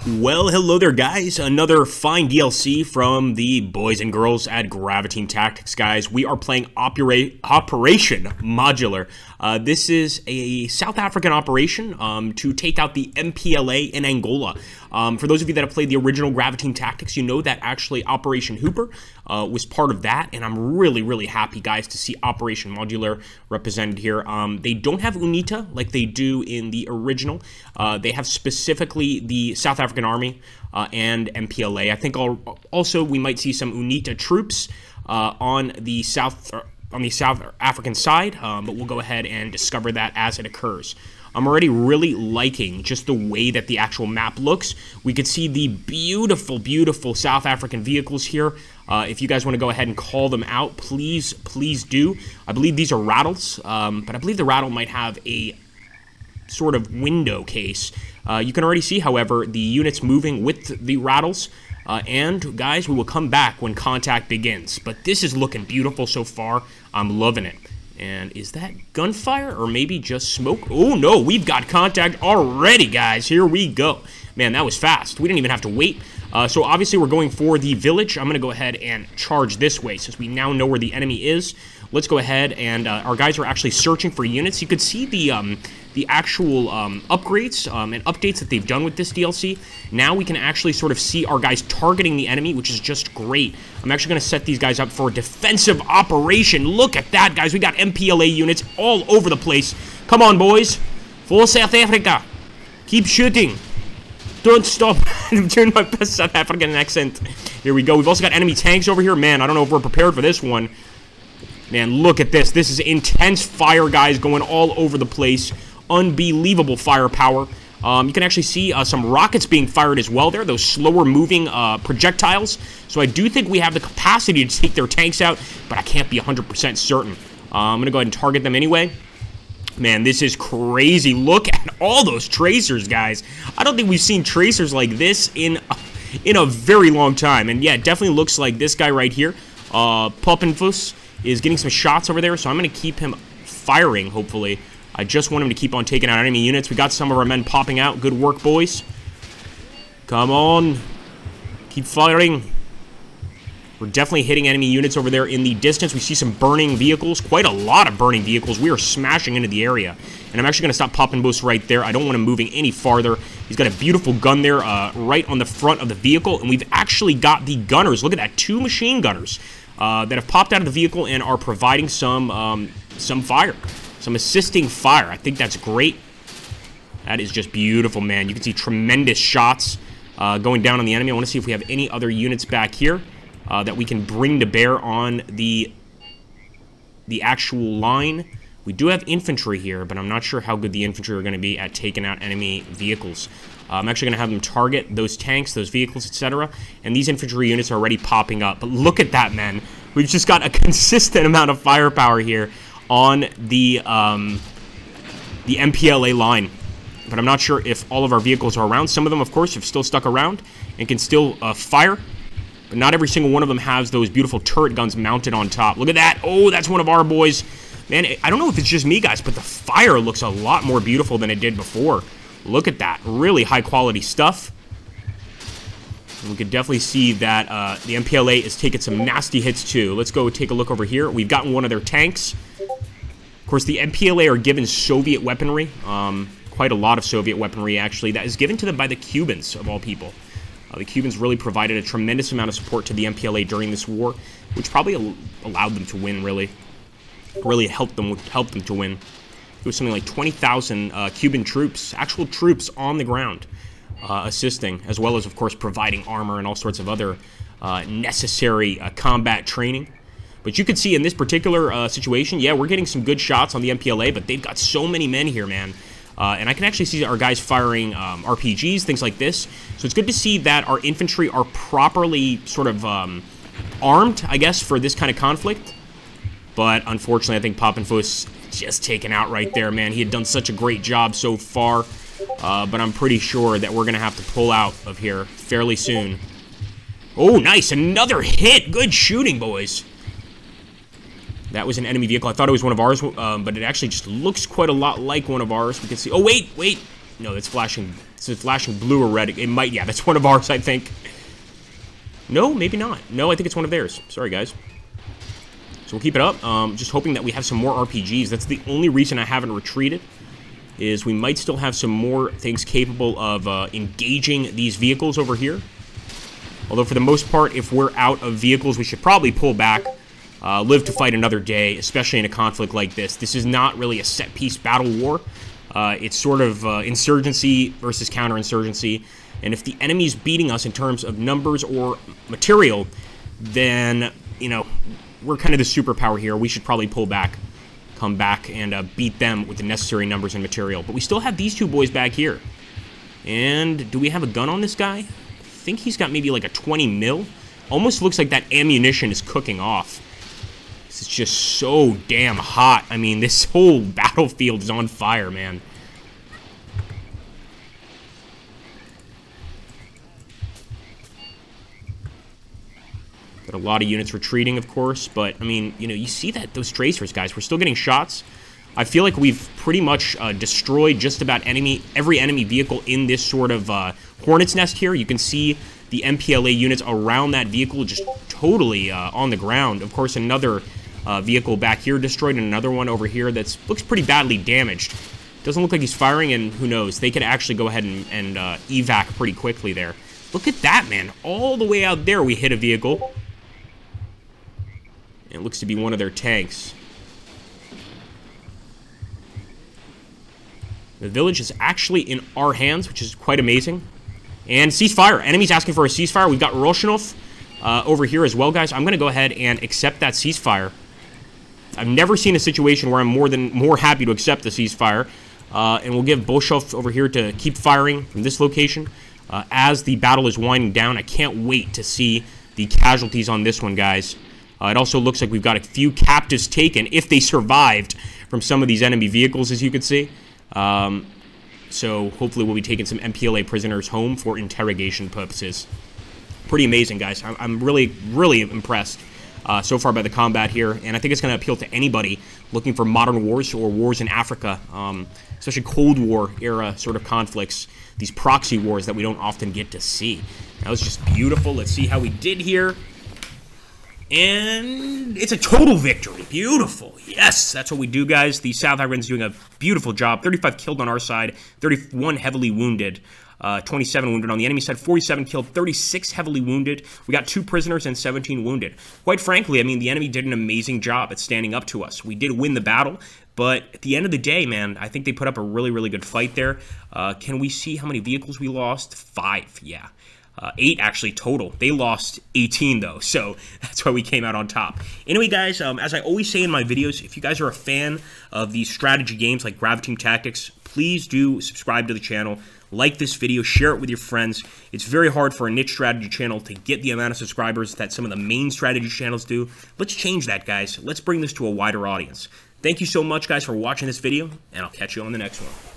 Well, hello there, guys. Another fine DLC from the boys and girls at Graviteam Tactics, guys. We are playing Operation Modular. This is a South African operation to take out the MPLA in Angola. For those of you that have played the original Graviteam Tactics, you know that actually Operation Hooper was part of that, and I'm really happy, guys, to see Operation Modular represented here. They don't have UNITA like they do in the original. They have specifically the South African Army and MPLA. I think also we might see some UNITA troops on the South African side, but we'll go ahead and discover that as it occurs. I'm already really liking just the way that the actual map looks. We could see the beautiful South African vehicles here. If you guys want to go ahead and call them out, please do. I believe these are rattles, but I believe the rattle might have a sort of window case. You can already see, however, the units moving with the rattles. And, guys, we will come back when contact begins. But this is looking beautiful so far. I'm loving it. And is that gunfire or maybe just smoke? Oh, no, we've got contact already, guys. Here we go. Man, that was fast. We didn't even have to wait. So, obviously, we're going for the village. I'm going to go ahead and charge this way since we now know where the enemy is. Let's go ahead and our guys are actually searching for units. You could see the actual upgrades and updates that they've done with this DLC. Now we can actually sort of see our guys targeting the enemy, which is just great. I'm actually going to set these guys up for a defensive operation. Look at that, guys. We got MPLA units all over the place. Come on, boys. For South Africa. Keep shooting. Don't stop. I'm doing my best South African accent. Here we go. We've also got enemy tanks over here. Man, I don't know if we're prepared for this one. Man, look at this. This is intense fire, guys, going all over the place. Unbelievable firepower. You can actually see some rockets being fired as well there, those slower moving projectiles. So I do think we have the capacity to take their tanks out, but I can't be 100% certain. I'm going to go ahead and target them anyway. Man, this is crazy. Look at all those tracers, guys. I don't think we've seen tracers like this in a very long time. And yeah, it definitely looks like this guy right here, Poppenfuss, is getting some shots over there, so I'm going to keep him firing, hopefully. I just want him to keep on taking out enemy units. We got some of our men popping out. Good work, boys. Come on. Keep firing. We're definitely hitting enemy units over there in the distance. We see some burning vehicles. Quite a lot of burning vehicles. We are smashing into the area. And I'm actually going to stop Poppenfuss right there. I don't want him moving any farther. He's got a beautiful gun there right on the front of the vehicle. And we've actually got the gunners. Look at that. 2 machine gunners that have popped out of the vehicle and are providing some fire. Some assisting fire. I think that's great. That is just beautiful, man. You can see tremendous shots going down on the enemy. I want to see if we have any other units back here that we can bring to bear on the actual line. We do have infantry here, but I'm not sure how good the infantry are going to be at taking out enemy vehicles. I'm actually going to have them target those tanks, those vehicles, etc. And these infantry units are already popping up. But look at that, man. We've just got a consistent amount of firepower here on the MPLA line. But I'm not sure if all of our vehicles are around. Some of them, of course, have still stuck around and can still fire. But not every single one of them has those beautiful turret guns mounted on top. Look at that. Oh, that's one of our boys. Man, I don't know if it's just me, guys, but the fire looks a lot more beautiful than it did before. Look at that. Really high-quality stuff. And we can definitely see that the MPLA is taking some nasty hits, too. Let's go take a look over here. We've gotten one of their tanks. Of course, the MPLA are given Soviet weaponry. Quite a lot of Soviet weaponry, actually. That is given to them by the Cubans, of all people. The Cubans really provided a tremendous amount of support to the MPLA during this war, which probably allowed them to win, really. Really helped them to win. It was something like 20,000 Cuban troops, actual troops on the ground, assisting, as well as, of course, providing armor and all sorts of other necessary combat training. But you can see in this particular situation, yeah, we're getting some good shots on the MPLA, but they've got so many men here, man. And I can actually see our guys firing RPGs, things like this. So it's good to see that our infantry are properly sort of armed, I guess, for this kind of conflict. But unfortunately, I think Poppenfuss just taken out right there, man. He had done such a great job so far. But I'm pretty sure that we're going to have to pull out of here fairly soon. Oh, nice. Another hit. Good shooting, boys. That was an enemy vehicle. I thought it was one of ours, but it actually just looks quite a lot like one of ours. We can see... Oh, wait. No, it's flashing It's flashing blue or red. It might, yeah, that's one of ours, I think. No, maybe not. No, I think it's one of theirs. Sorry, guys. So we'll keep it up. Just hoping that we have some more RPGs. That's the only reason I haven't retreated, is we might still have some more things capable of engaging these vehicles over here. Although for the most part, if we're out of vehicles, we should probably pull back, live to fight another day, especially in a conflict like this. This is not really a set-piece battle war. It's sort of insurgency versus counterinsurgency. And if the enemy's beating us in terms of numbers or material, then, you know, we're kind of the superpower here. We should probably pull back, come back, and beat them with the necessary numbers and material. But we still have these two boys back here. And do we have a gun on this guy? I think he's got maybe like a 20 mil. Almost looks like that ammunition is cooking off. This is just so damn hot. I mean, this whole battlefield is on fire, man. Got a lot of units retreating, of course, but, I mean, you know, you see that, those tracers, guys, we're still getting shots. I feel like we've pretty much destroyed just about every enemy vehicle in this sort of hornet's nest here. You can see the MPLA units around that vehicle just totally on the ground. Of course, another vehicle back here destroyed, and another one over here that looks pretty badly damaged. Doesn't look like he's firing, and who knows, they could actually go ahead and evac pretty quickly there. Look at that, man. All the way out there we hit a vehicle. It looks to be one of their tanks. The village is actually in our hands, which is quite amazing. And ceasefire. Enemy's asking for a ceasefire. We've got Roshanov over here as well, guys. I'm going to go ahead and accept that ceasefire. I've never seen a situation where I'm more happy to accept the ceasefire. And we'll give Bolshov over here to keep firing from this location. As the battle is winding down, I can't wait to see the casualties on this one, guys. It also looks like we've got a few captives taken, if they survived, from some of these enemy vehicles, as you can see. So hopefully we'll be taking some MPLA prisoners home for interrogation purposes. Pretty amazing, guys. I'm really, really impressed so far by the combat here, and I think it's going to appeal to anybody looking for modern wars or wars in Africa, especially Cold War era sort of conflicts, these proxy wars that we don't often get to see. That was just beautiful. Let's see how we did here. And it's a total victory. Beautiful. Yes, that's what we do, guys. The South Africans doing a beautiful job. 35 killed on our side, 31 heavily wounded, 27 wounded on the enemy side, 47 killed, 36 heavily wounded. We got 2 prisoners and 17 wounded. Quite frankly, I mean, the enemy did an amazing job at standing up to us. We did win the battle, but at the end of the day, man, I think they put up a really, really good fight there. Can we see how many vehicles we lost? 5, yeah. 8 actually total. They lost 18 though, so that's why we came out on top. Anyway, guys, as I always say in my videos, if you guys are a fan of these strategy games like Graviteam Tactics, please do subscribe to the channel, like this video, share it with your friends. It's very hard for a niche strategy channel to get the amount of subscribers that some of the main strategy channels do. Let's change that, guys. Let's bring this to a wider audience. Thank you so much, guys, for watching this video, and I'll catch you on the next one.